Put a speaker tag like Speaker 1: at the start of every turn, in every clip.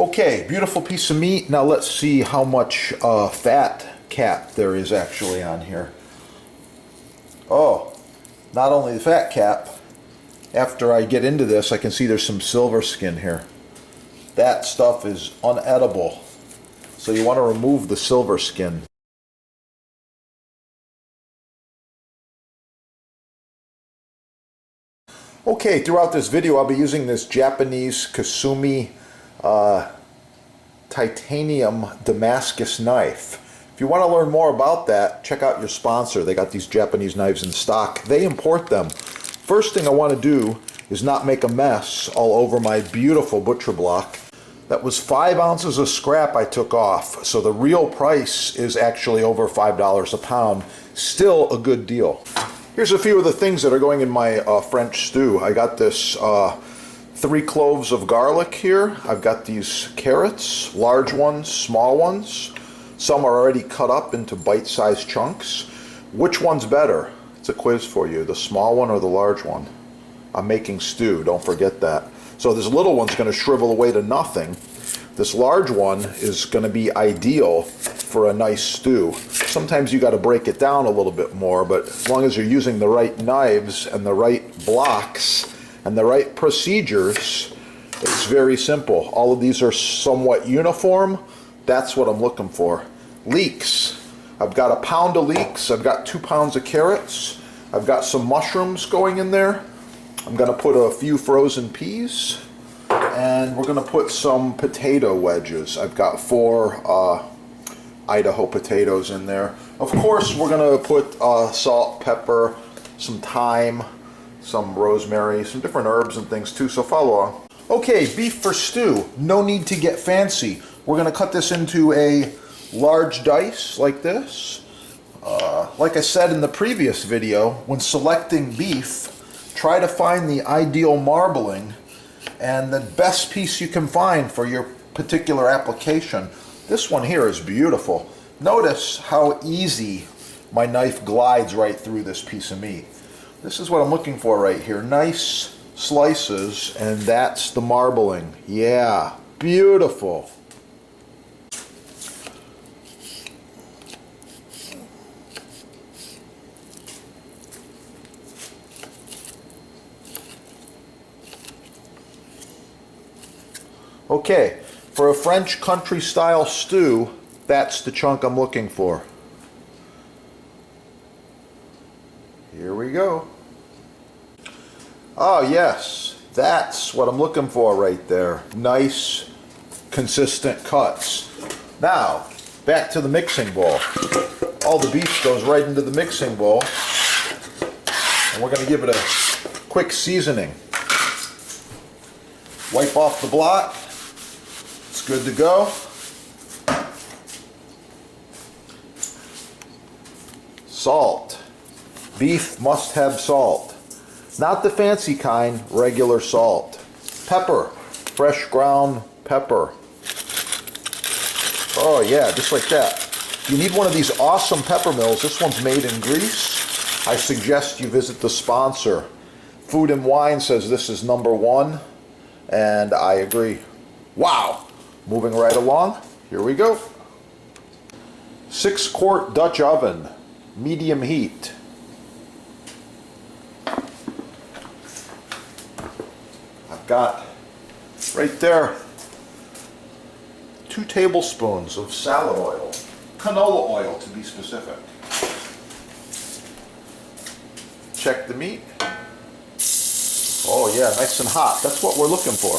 Speaker 1: Okay, beautiful piece of meat. Now let's see how much fat cap there is actually on here. Oh, not only the fat cap, after I get into this I can see there's some silver skin here. That stuff is unedible, so you want to remove the silver skin. Okay, throughout this video I'll be using this Japanese Kasumi titanium Damascus knife. If you want to learn more about that, check out your sponsor. They got these Japanese knives in stock. They import them. First thing I want to do is not make a mess all over my beautiful butcher block. That was 5 ounces of scrap I took off, so the real price is actually over $5 a pound. Still a good deal. Here's a few of the things that are going in my French stew. I got this 3 cloves of garlic here. I've got these carrots, large ones, small ones. Some are already cut up into bite-sized chunks. Which one's better? It's a quiz for you, the small one or the large one. I'm making stew, don't forget that. So this little one's going to shrivel away to nothing. This large one is going to be ideal for a nice stew. Sometimes you got to break it down a little bit more, but as long as you're using the right knives and the right blocks and the right procedures, it's very simple. All of these are somewhat uniform. That's what I'm looking for. Leeks. I've got a pound of leeks. I've got 2 pounds of carrots. I've got some mushrooms going in there. I'm going to put a few frozen peas. And we're going to put some potato wedges. I've got 4 Idaho potatoes in there. Of course, we're going to put salt, pepper, some thyme, some rosemary, some different herbs and things too, so follow along. Okay, beef for stew. No need to get fancy. We're going to cut this into a large dice like this. Like I said in the previous video, when selecting beef, try to find the ideal marbling and the best piece you can find for your particular application. This one here is beautiful. Notice how easy my knife glides right through this piece of meat. This is what I'm looking for right here. Nice slices, and that's the marbling. Yeah, beautiful. Okay, for a French country style stew, that's the chunk I'm looking for. Here we go. Oh yes, that's what I'm looking for right there. Nice, consistent cuts. Now, back to the mixing bowl. All the beef goes right into the mixing bowl. And we're going to give it a quick seasoning. Wipe off the block. It's good to go. Salt. Beef must have salt. Not the fancy kind, regular salt. Pepper. Fresh ground pepper. Oh yeah, just like that. You need one of these awesome pepper mills. This one's made in Greece. I suggest you visit the sponsor. Food and Wine says this is #1, and I agree. Wow! Moving right along, here we go. 6-quart Dutch oven, medium heat. I've got right there 2 tablespoons of salad oil, canola oil to be specific. Check the meat. Oh yeah, nice and hot. That's what we're looking for.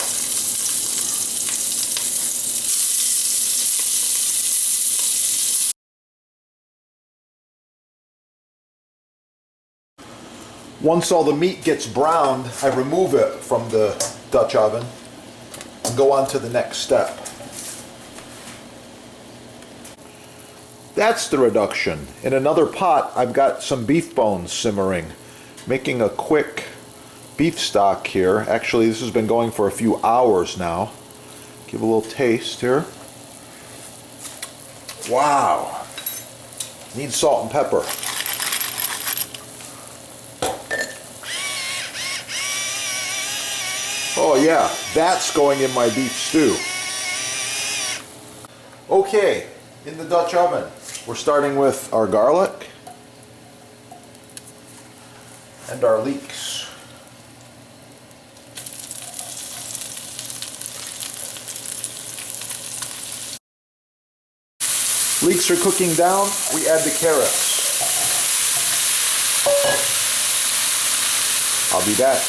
Speaker 1: Once all the meat gets browned, I remove it from the Dutch oven and go on to the next step. That's the reduction. In another pot, I've got some beef bones simmering, making a quick beef stock here. Actually, this has been going for a few hours now. Give a little taste here. Wow. Needs salt and pepper. Oh yeah, that's going in my beef stew. Okay, in the Dutch oven, we're starting with our garlic and our leeks. Leeks are cooking down, we add the carrots. I'll be back.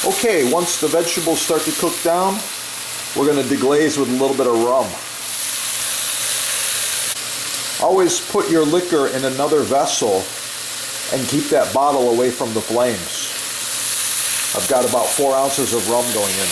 Speaker 1: Okay, once the vegetables start to cook down, we're going to deglaze with a little bit of rum. Always put your liquor in another vessel and keep that bottle away from the flames. I've got about 4 ounces of rum going in.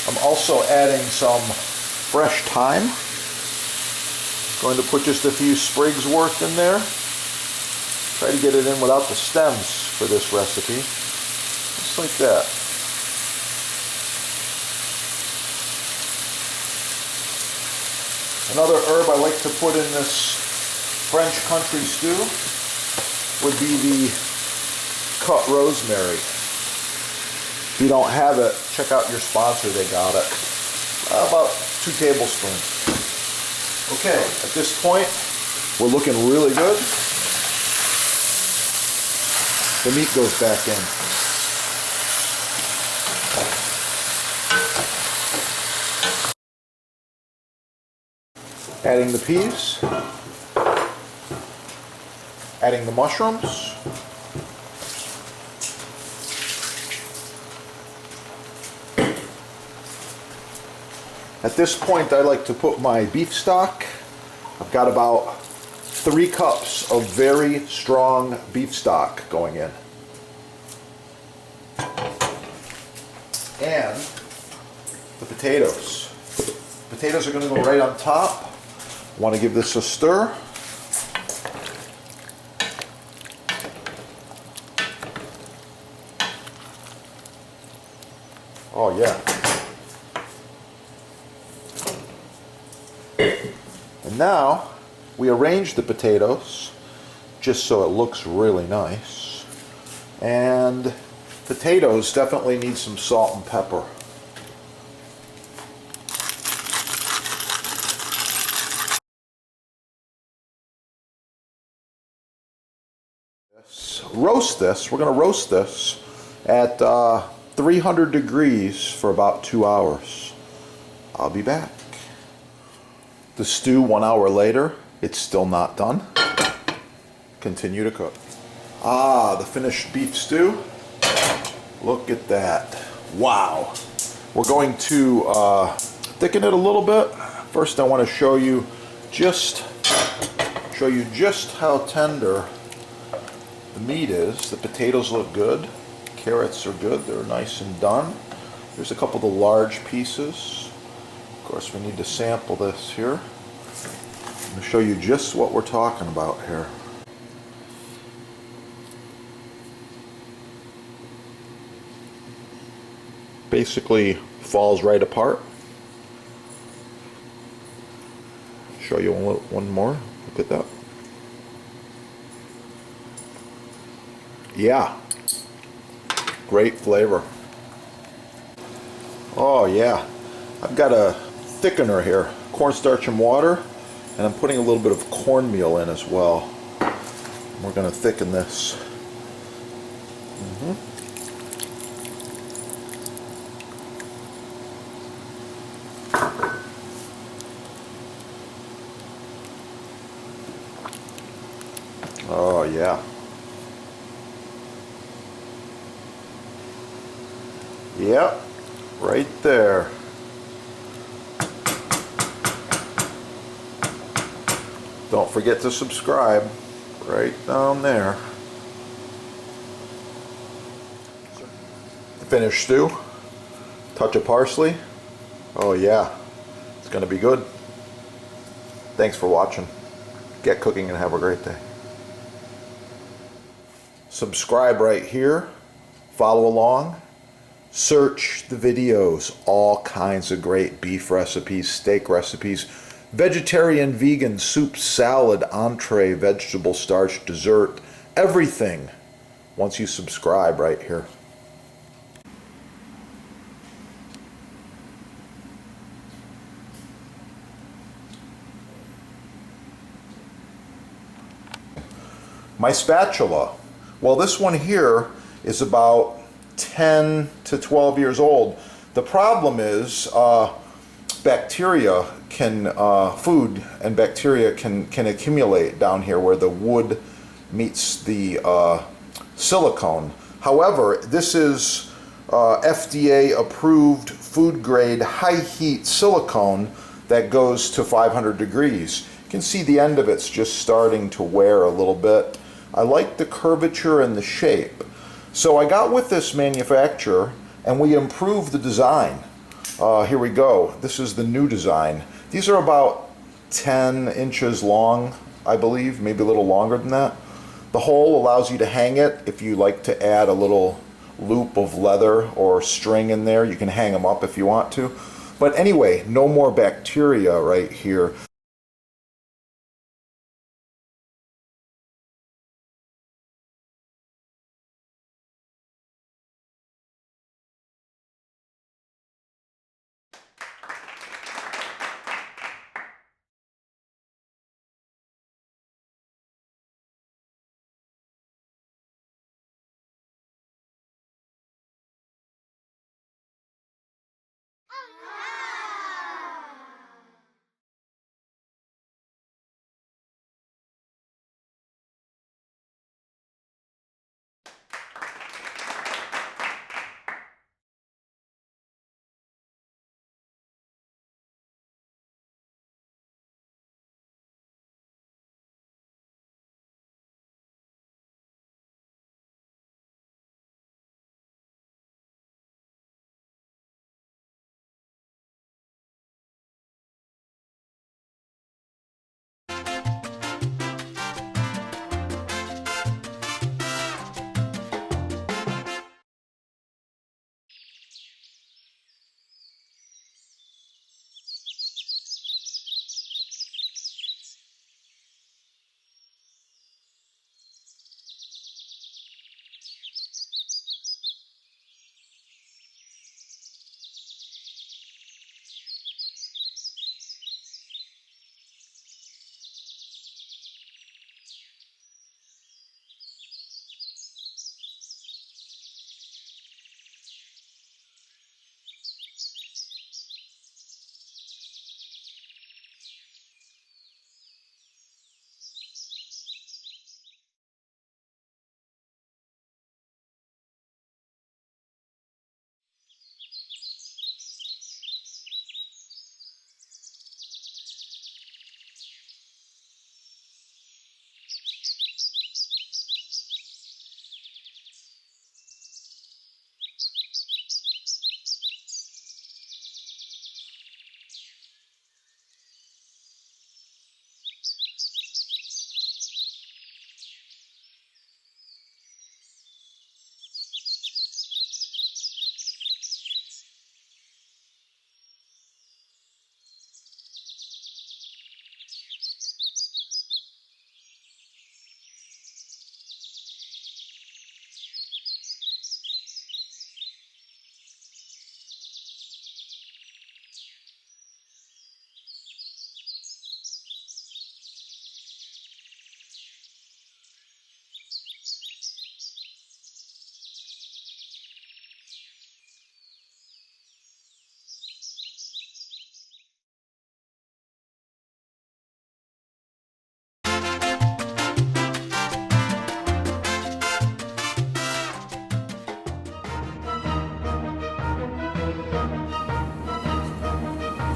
Speaker 1: I'm also adding some fresh thyme. Going to put just a few sprigs worth in there. Try to get it in without the stems for this recipe. Just like that. Another herb I like to put in this French country stew would be the cut rosemary. If you don't have it, check out your sponsor, they got it. About 2 tablespoons. Okay, at this point, we're looking really good. The meat goes back in. Adding the peas. Adding the mushrooms. At this point, I like to put my beef stock. I've got about 3 cups of very strong beef stock going in. And the potatoes. Potatoes are going to go right on top. I want to give this a stir. Oh yeah. And now we arrange the potatoes just so it looks really nice. And potatoes definitely need some salt and pepper. Roast this. We're going to roast this at 300 degrees for about 2 hours. I'll be back. The stew 1 hour later, it's still not done. Continue to cook. Ah, the finished beef stew. Look at that. Wow. We're going to thicken it a little bit. First I want to show you just how tender the meat is. The potatoes look good. Carrots are good. They're nice and done. There's a couple of the large pieces. Of course, we need to sample this here. I'm going to show you just what we're talking about here. Basically falls right apart. Show you one more. Look at that. Yeah. Great flavor. Oh yeah. I've got a thickener here, cornstarch and water, and I'm putting a little bit of cornmeal in as well. We're going to thicken this. Oh yeah. Yep, right there. Don't forget to subscribe right down there. The finished stew. Touch of parsley. Oh yeah, it's going to be good. Thanks for watching. Get cooking and have a great day. Subscribe right here. Follow along. Search the videos, all kinds of great beef recipes, steak recipes, vegetarian, vegan, soup, salad, entree, vegetable starch, dessert, everything once you subscribe right here. My spatula, well, this one here is about 10 to 12 years old. The problem is bacteria can, food and bacteria can accumulate down here where the wood meets the silicone. However, this is FDA approved food grade high heat silicone that goes to 500 degrees. You can see the end of it's just starting to wear a little bit. I like the curvature and the shape. So I got with this manufacturer and we improved the design. Here we go. This is the new design. These are about 10 inches long, I believe, maybe a little longer than that. The hole allows you to hang it. If you like to add a little loop of leather or string in there, you can hang them up if you want to. But anyway, no more bacteria right here.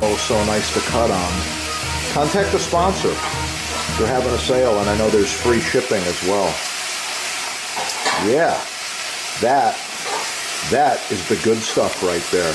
Speaker 1: Oh, so nice to cut on. Contact the sponsor. They're having a sale, and I know there's free shipping as well. Yeah, that is the good stuff right there.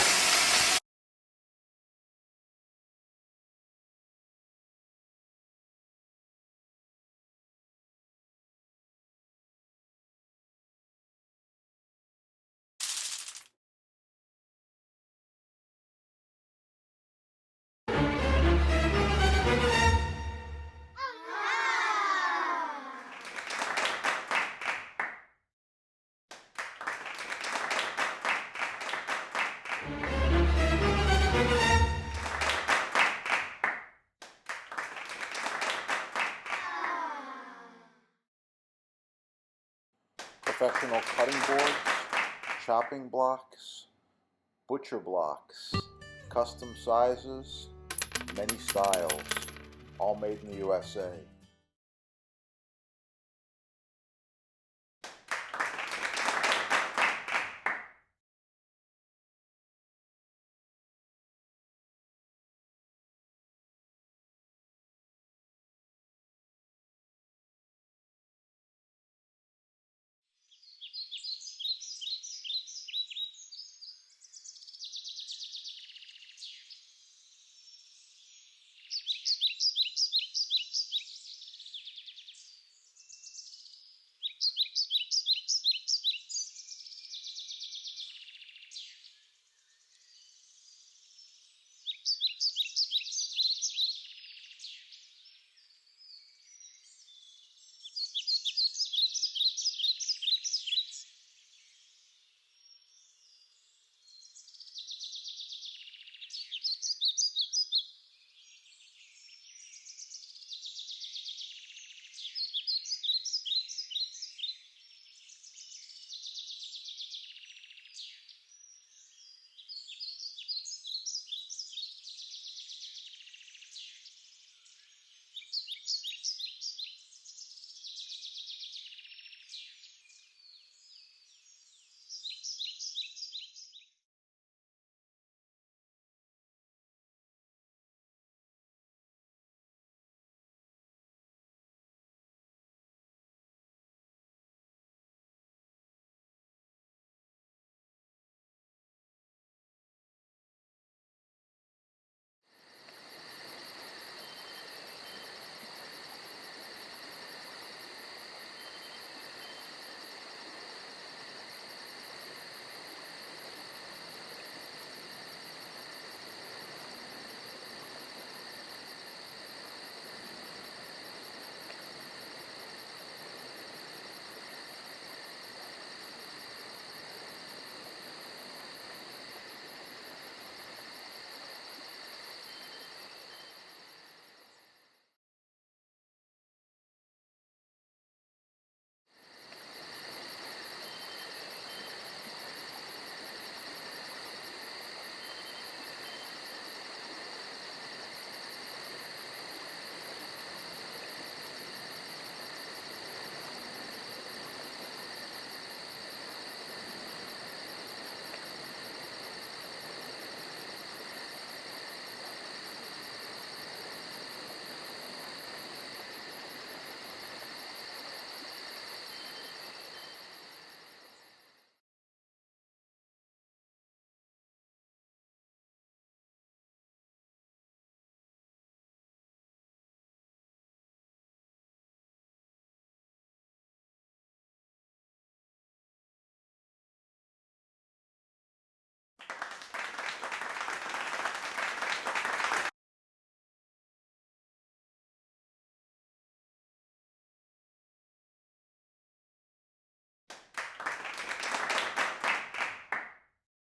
Speaker 1: professional cutting boards, chopping blocks, butcher blocks, custom sizes, many styles, all made in the USA.